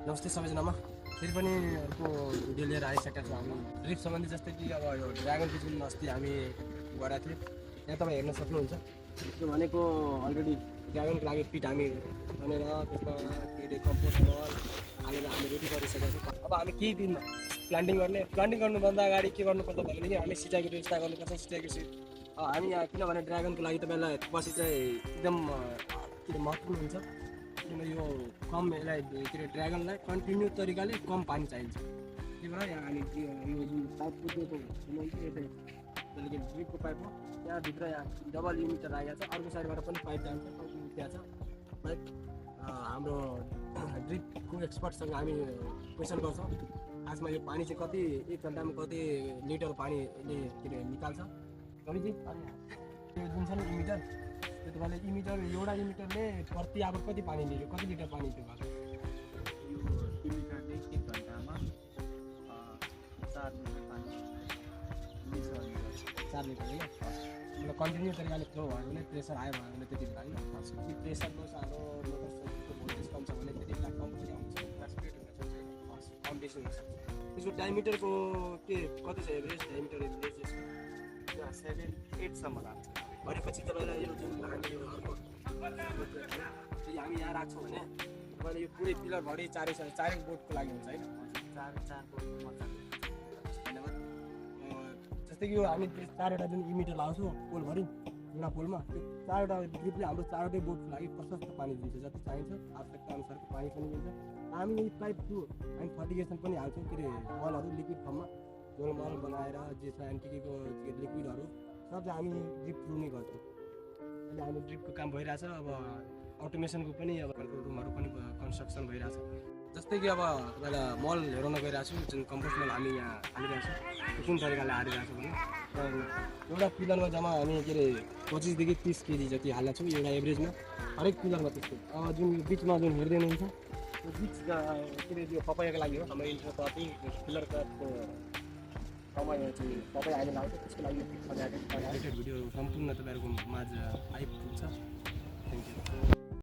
नमस्ते सबैजनामा फेरि पनि अर्को भिडियो लिएर आइसकेका छौँ हामी ड्रिप सम्बन्धी। जस्तै कि अब यो ड्रागनको जुन अस्ति हामी गराएको थियौँ यहाँ तपाईँ हेर्न सक्नुहुन्छ। त्यो भनेको अलरेडी ड्रागनको लागि पिट हामी खनेर त्यसमा के अरे कम्पोस्ट मल हालेर हामी रेडी गरिसकेका छौँ। अब हामी केही दिन प्लान्टिङ गर्नुभन्दा अगाडि के गर्नुपर्छ भनेदेखि हामी सिँचाइको व्यवस्था गर्नुपर्छ। हामी यहाँ किनभने ड्रागनको लागि तपाईँलाई पछि चाहिँ एकदम के अरे महत्त्वपूर्ण हुन्छ। किनभने यो कम यसलाई के अरे ड्रागनलाई कन्टिन्यू तरिकाले कम पानी चाहिन्छ। त्यही भएर यहाँ हामी यो जुन पाइप कुदेको त्यसले ड्रिपको पाइप हो त्यहाँभित्र यहाँ डबल युनिटर राखेको छ। अर्को साइडबाट पनि पाइप जान्छ, त्यहाँ छ पाइप। हाम्रो ड्रिपको एक्सपर्टसँग हामी क्वेसन गर्छौँ खासमा यो पानी चाहिँ कति एक घन्टामा कति लिटर पानीले के अरे निकाल्छ कविजी। अनि यो जुन छ नि इमिटर, त्यो तपाईँले इमिटर एउटा इमिटरले प्रति अब कति पानी लियो, कति लिटर पानी त्यो भएको यो इमिटरले 1 घन्टामा 4 लिटर पानी मिक्स गर्ने गर्छ। 4 लिटर होइन। मतलब कन्टिन्यू तरिकाले फ्लो भयो भने प्रेसर आयो भने त्यति बेला होइन। कि प्रेसरको साह्रो मोटरसाइकलको भोल्टेज कम छ भने त्यति बेला कम पनि आउँछ, स्पिड हुनसक्छ, कम बेसी हुनसक्छ। त्यसको डायमिटरको के कति छ एभरेज डायमिटर एभरेज यसको 7-8 सम्म लाग्छ। भनेपछि तपाईँलाई यो जुन हामी यो अर्को हामी यहाँ राख्छौँ भने तपाईँले यो पुरै पिलरभरि चारै बोटको लागि हुन्छ होइन। 4 बोटको मजाले धन्यवाद। जस्तै कि यो हामी 4वटा जुन इमिटर लगाउँछौँ पोलभरि एउटा पोलमा, त्यो 4वटा ड्रिपले हाम्रो 4वटै बोटको लागि प्रशस्त पानी दिन्छ। जति चाहिन्छ आवश्यकता अनुसारको पानी पनि दिन्छ। हामी यो पाइप थ्रु हामी फर्टिगेसन पनि हाल्छौँ, के अरे मलहरू लिक्विड फर्ममा झोल मल बनाएर जे छ एनपिकेको लिक्विडहरू सब चाहिँ हामी ड्रिप थ्रु नै गर्छौँ। अहिले हाम्रो ड्रिपको काम भइरहेछ। अब अटोमेसनको पनि अब रुमहरू पनि कन्स्ट्रक्सन भइरहेछ। जस्तै कि अब तपाईँलाई मल हेराउन गइरहेको छु, जुन कम्पोस्ट मल हामी यहाँ हालिरहेको छौँ त्यो कुन तरिकाले हालिरहेको छौँ भने एउटा पिलरमा जम्मा हामी के अरे 25 देखि 30 केजी जति हालेको छौँ एउटा एभरेजमा हरेक पिलरमा। त्यस्तो अब जुन बिचमा जुन हेर्दै हुनुहुन्छ त्यो बिच के अरे त्यो पपायाको लागि हो। हाम्रो इन्ट्रोप्रति पिलर कटको समय चाहिँ तपाईँ अहिले लाग्छ, त्यसको लागि भिडियो सम्पूर्ण तपाईँहरूको माझ आइपुग्छ। Thank you.